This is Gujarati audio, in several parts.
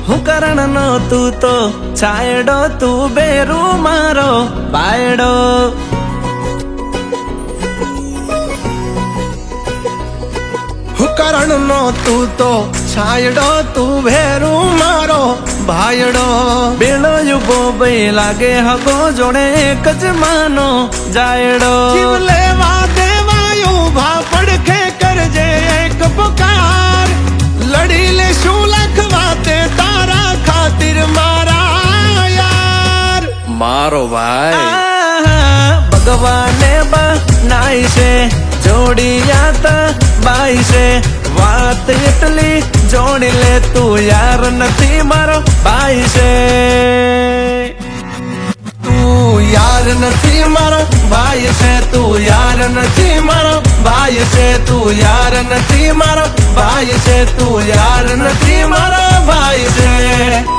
હું કરણ નો તું તો છાયડો તું બેરું મારો બાયડો કરણ નો તું તો છાયડો તું ભેરું મારો ભાયડો બેડો યુગો ભાઈ લાગે હગો જોડે એક જ માનો જાયડો જીવ લેવા દેવા ઉભા પડખે કરજે એક પુકાર લડી લે શું લખવા તે તારા ખાतिर મારા યાર મારો ભાઈ ભગવાને બનાઈ છે જોડિયા બાઈ છે વાત એટલી જોડી લે તું યાર નથી મારો ભાઈ છે તું યાર નથી મારો ભાઈ છે તું યાર નથી મારો ભાઈ છે તું યાર નથી મારો ભાઈ છે તું યાર નથી મારો ભાઈ છે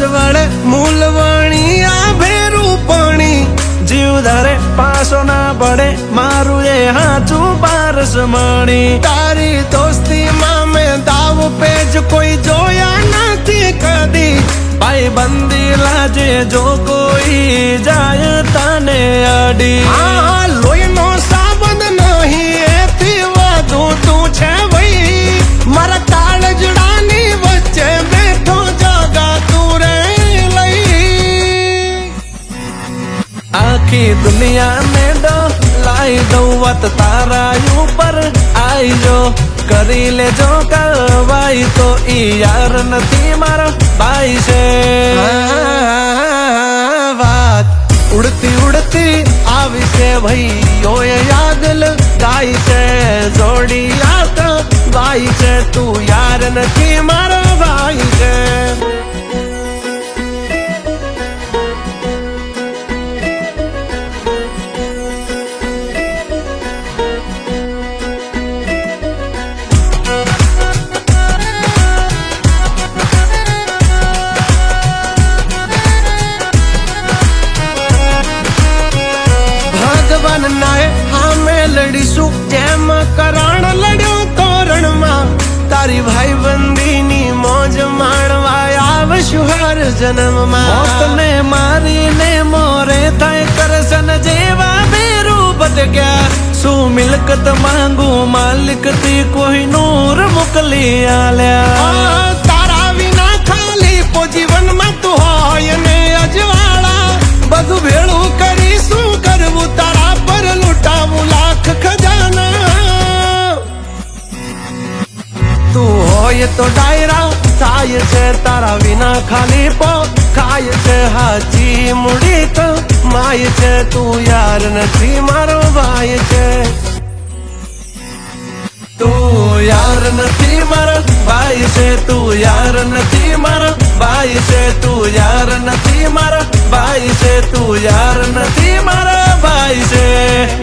વળે મૂલવાણી આ ભેરું પાણી જીવ ધારે પાસો ના પડે મારું એ હાચું પારસ માણી તારી દોસ્તી માં મેં દાવ પેજ કોઈ જોયા નથી કદી ભાઈ બંદી લાજે જો કોઈ જાય તને અડી લોહીનો સાબંદ નહીં એથી વધુ તું છે ભાઈ મારા કાળજડાની વચ્ચે બેઠો જગા તું રે આખી દુનિયા ને ડોલાઈ દઉં વાત તારા ઉપર આઈ જો કરી લેજો કવાઈ તો ઈ યાર નથી મારો ભાઈ છે વાત ઉડતી ઉડતી આવી છે ભાઈઓ યાદ ગાય છે જોડી આત ભાઈ છે તું યાર નથી મારો ભાઈ છે લડીશું જેમ કરણ લડ્યો તોરણમાં તારી ભાઈ બંદીની મોજ માણવા આવશું હર જન્મમાં મોતને મારીને મોરે થાય કરશન જેવા બેરું બદગ્યા શું મિલકત માંગુ માલિક થી કોઈ નૂર મોકલી આલ્યા તારા વિના ખાલી પો જીવનમાં તું હોય ને અજવાળા બધું ભેળું કરી શું કરવું તારા પર લૂંટાવું લાખ ખજાના તું હોય તો ડાયરા થાય છે તારા વિના ખાલી પો ખાય છે હાજી મુડી તો માય છે તું યાર નથી મારો ભાઈ છે તું યાર નથી મારો ભાઈ છે તું યાર નથી મારો ભાઈ છે તું યાર નથી મારો ભાઈ છે તું યાર નથી મારો ભાઈ છે